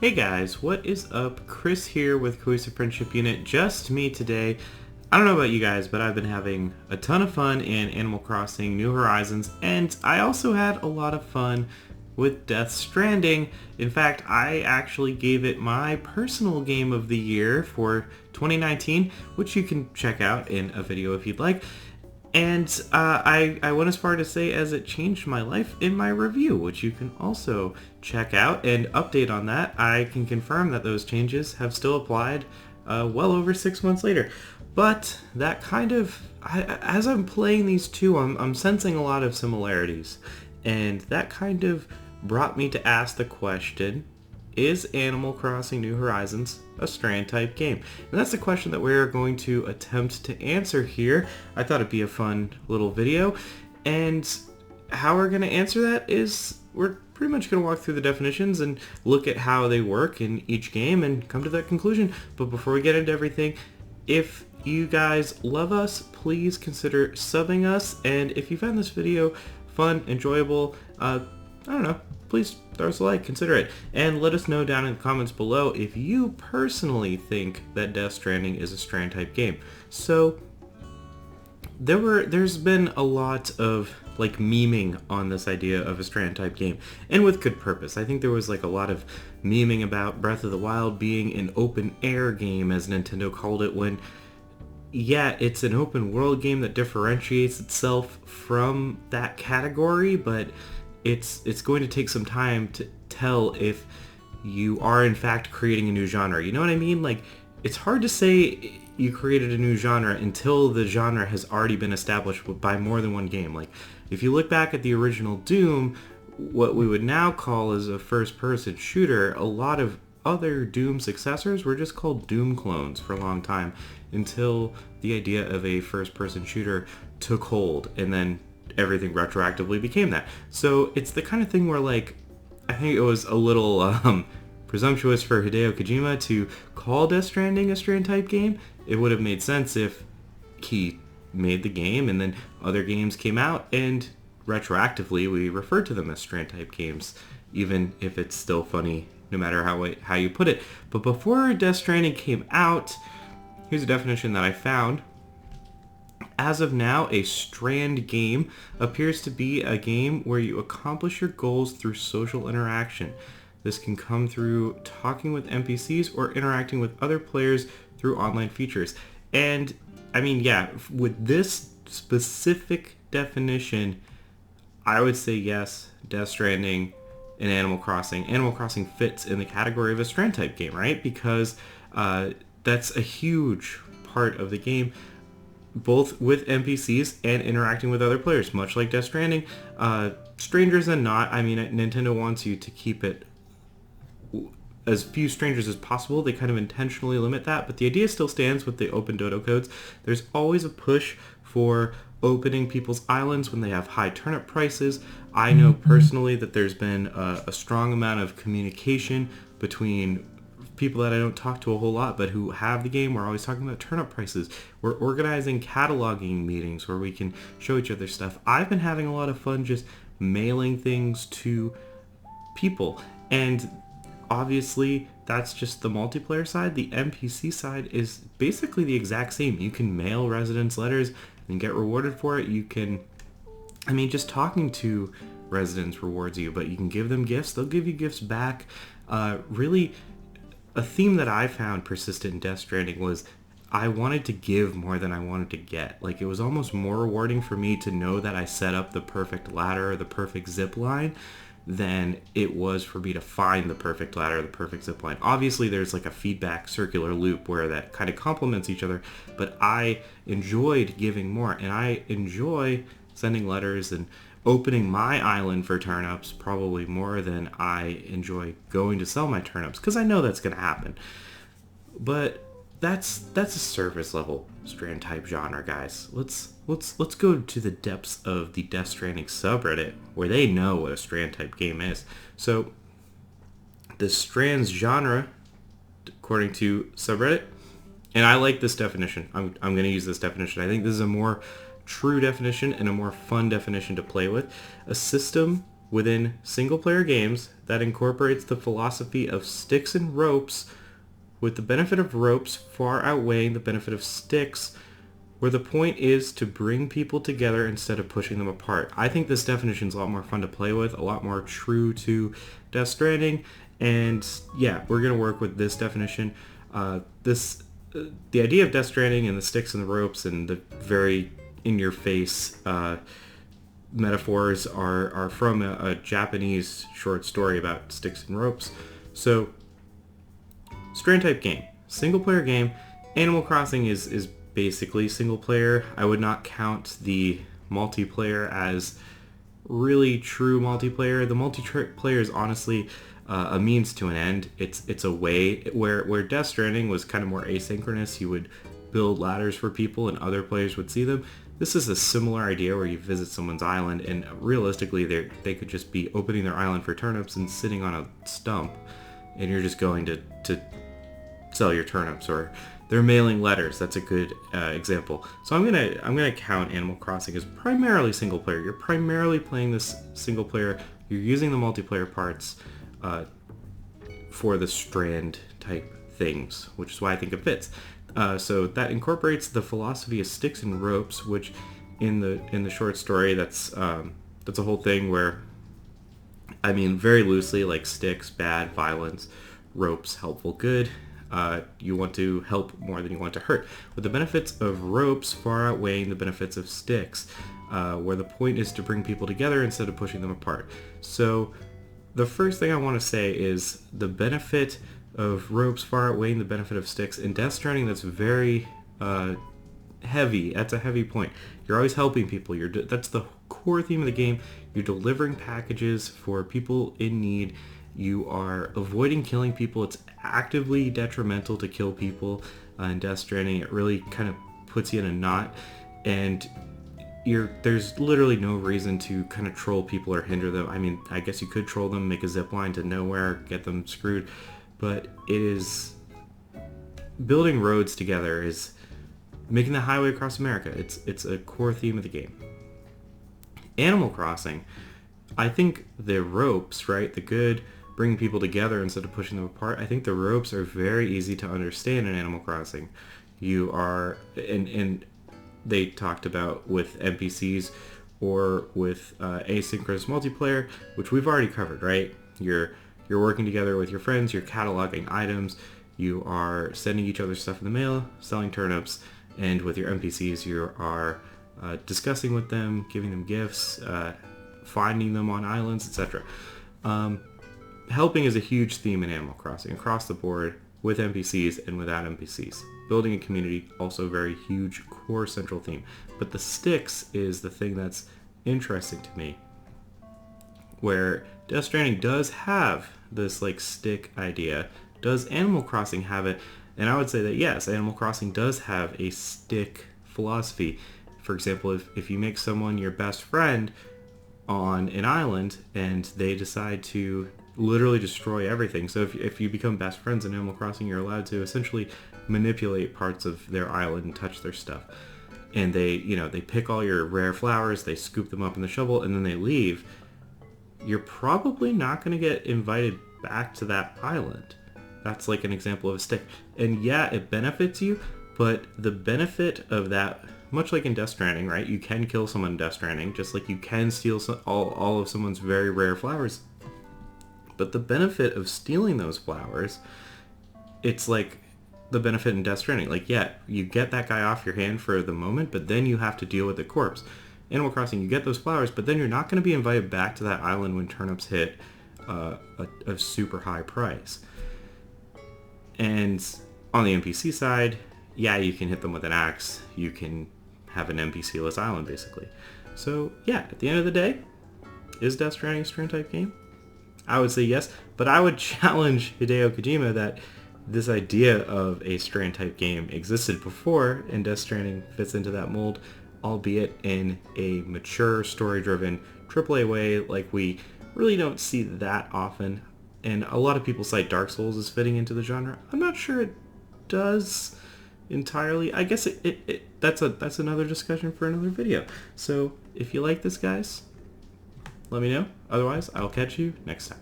Hey guys, what is up? Chris here with Cohesive Friendship Unit. Just me today. I don't know about you guys, but I've been having a ton of fun in Animal Crossing New Horizons, and I also had a lot of fun with Death Stranding. In fact, I actually gave it my personal game of the year for 2019, which you can check out in a video if you'd like. And I went as far to say as it changed my life in my review, which you can also check out and update on that. I can confirm that those changes have still applied well over 6 months later. But that kind of, as I'm playing these two, I'm sensing a lot of similarities. And that kind of brought me to ask the question, is Animal Crossing New Horizons a Strand type game? And that's the question that we're going to attempt to answer here. I thought it'd be a fun little video. And how we're going to answer that is we're pretty much going to walk through the definitions and look at how they work in each game and come to that conclusion. But before we get into everything, if you guys love us, please consider subbing us. And if you found this video fun, enjoyable, I don't know, please throw us a like, consider it, and let us know down in the comments below if you personally think that Death Stranding is a Strand type game. So there's been a lot of like memeing on this idea of a Strand type game, and with good purpose. I think there was like a lot of memeing about Breath of the Wild being an open air game, as Nintendo called it, when yeah, it's an open world game that differentiates itself from that category, but it's going to take some time to tell if you are in fact creating a new genre. You know what I mean? Like, it's hard to say you created a new genre until the genre has already been established by more than one game. Like, if you look back at the original Doom, what we would now call as a first-person shooter, a lot of other Doom successors were just called Doom clones for a long time until the idea of a first-person shooter took hold, and then everything retroactively became that. So it's the kind of thing where, like, I think it was a little presumptuous for Hideo Kojima to call Death Stranding a Strand type game. It would have made sense if he made the game and then other games came out and retroactively we refer to them as Strand type games, even if it's still funny no matter how you put it. But before Death Stranding came out, here's a definition that I found. As of now, a Strand game appears to be a game where you accomplish your goals through social interaction. This can come through talking with NPCs or interacting with other players through online features. And, I mean, yeah, with this specific definition, I would say yes, Death Stranding and Animal Crossing. Animal Crossing fits in the category of a Strand type game, right? Because that's a huge part of the game, both with NPCs and interacting with other players, much like Death Stranding. Strangers and not, I mean, Nintendo wants you to keep it as few strangers as possible. They kind of intentionally limit that, but the idea still stands with the open dodo codes. There's always a push for opening people's islands when they have high turnip prices. I know personally that there's been a strong amount of communication between people that I don't talk to a whole lot, but who have the game. We're always talking about turnip prices. We're organizing cataloging meetings where we can show each other stuff. I've been having a lot of fun just mailing things to people, and obviously that's just the multiplayer side. The NPC side is basically the exact same. You can mail residents letters and get rewarded for it. You can, I mean, just talking to residents rewards you, but you can give them gifts. They'll give you gifts back. Really, a theme that I found persistent in Death Stranding was I wanted to give more than I wanted to get. Like, it was almost more rewarding for me to know that I set up the perfect ladder or the perfect zip line than it was for me to find the perfect ladder or the perfect zip line. Obviously, there's like a feedback circular loop where that kind of complements each other, but I enjoyed giving more, and I enjoy sending letters and opening my island for turnips probably more than I enjoy going to sell my turnips, because I know that's going to happen. But that's a surface level Strand type genre, guys. Let's go to the depths of the Death Stranding subreddit, where they know what a Strand type game is. So the Strand's genre, according to subreddit, and I like this definition. I'm going to use this definition. I think this is a more true definition and a more fun definition to play with. A system within single-player games that incorporates the philosophy of sticks and ropes, with the benefit of ropes far outweighing the benefit of sticks, where the point is to bring people together instead of pushing them apart. I think this definition is a lot more fun to play with, a lot more true to Death Stranding, and yeah, we're going to work with this definition. The idea of Death Stranding and the sticks and the ropes and the very in-your-face metaphors are from a Japanese short story about sticks and ropes. So, Strand type game, single player game. Animal Crossing is basically single player. I would not count the multiplayer as really true multiplayer. The multiplayer is honestly a means to an end. It's a way where Death Stranding was kind of more asynchronous. You would build ladders for people and other players would see them. This is a similar idea where you visit someone's island and realistically they could just be opening their island for turnips and sitting on a stump, and you're just going to sell your turnips, or they're mailing letters. That's a good example. So I'm gonna count Animal Crossing as primarily single player. You're primarily playing this single player. You're using the multiplayer parts for the Strand type things, which is why I think it fits. So that incorporates the philosophy of sticks and ropes, which in the short story that's a whole thing where, I mean, very loosely, like sticks, bad, violence, ropes, helpful, good. You want to help more than you want to hurt, with the benefits of ropes far outweighing the benefits of sticks, where the point is to bring people together instead of pushing them apart. So the first thing I want to say is the benefit of ropes far outweighing the benefit of sticks. In Death Stranding, that's very heavy. That's a heavy point. You're always helping people. That's the core theme of the game. You're delivering packages for people in need. You are avoiding killing people. It's actively detrimental to kill people in Death Stranding. It really kind of puts you in a knot, and there's literally no reason to kind of troll people or hinder them. I mean, I guess you could troll them, make a zip line to nowhere, get them screwed, but it is building roads together, is making the highway across America. It's a core theme of the game. Animal Crossing, I think the ropes, right, the good, bringing people together instead of pushing them apart, I think the ropes are very easy to understand in Animal Crossing. You are, and they talked about with NPCs or with asynchronous multiplayer, which we've already covered, right? You're working together with your friends, you're cataloging items, you are sending each other stuff in the mail, selling turnips, and with your NPCs you are discussing with them, giving them gifts, finding them on islands, etc. Helping is a huge theme in Animal Crossing across the board, with NPCs and without NPCs. Building a community, also a very huge core central theme. But the sticks is the thing that's interesting to me, where Death Stranding does have this like stick idea. Does Animal Crossing have it? And I would say that yes, Animal Crossing does have a stick philosophy. For example, if you make someone your best friend on an island and they decide to literally destroy everything. So if you become best friends in Animal Crossing, you're allowed to essentially manipulate parts of their island and touch their stuff. And they pick all your rare flowers, they scoop them up in the shovel, and then they leave. You're probably not going to get invited back to that island. That's like an example of a stick. And yeah, it benefits you, but the benefit of that, much like in Death Stranding, right? You can kill someone in Death Stranding, just like you can steal all of someone's very rare flowers. But the benefit of stealing those flowers, it's like the benefit in Death Stranding. Like, yeah, you get that guy off your hand for the moment, but then you have to deal with the corpse. Animal Crossing, you get those flowers, but then you're not going to be invited back to that island when turnips hit a super high price. And on the NPC side, yeah, you can hit them with an axe. You can have an NPC-less island, basically. So, yeah, at the end of the day, is Death Stranding a Strand-type game? I would say yes, but I would challenge Hideo Kojima that this idea of a Strand-type game existed before, and Death Stranding fits into that mold, albeit in a mature, story-driven AAA way, like we really don't see that often. And a lot of people cite Dark Souls as fitting into the genre. I'm not sure it does entirely. I guess that's another discussion for another video. So if you like this, guys, let me know. Otherwise, I'll catch you next time.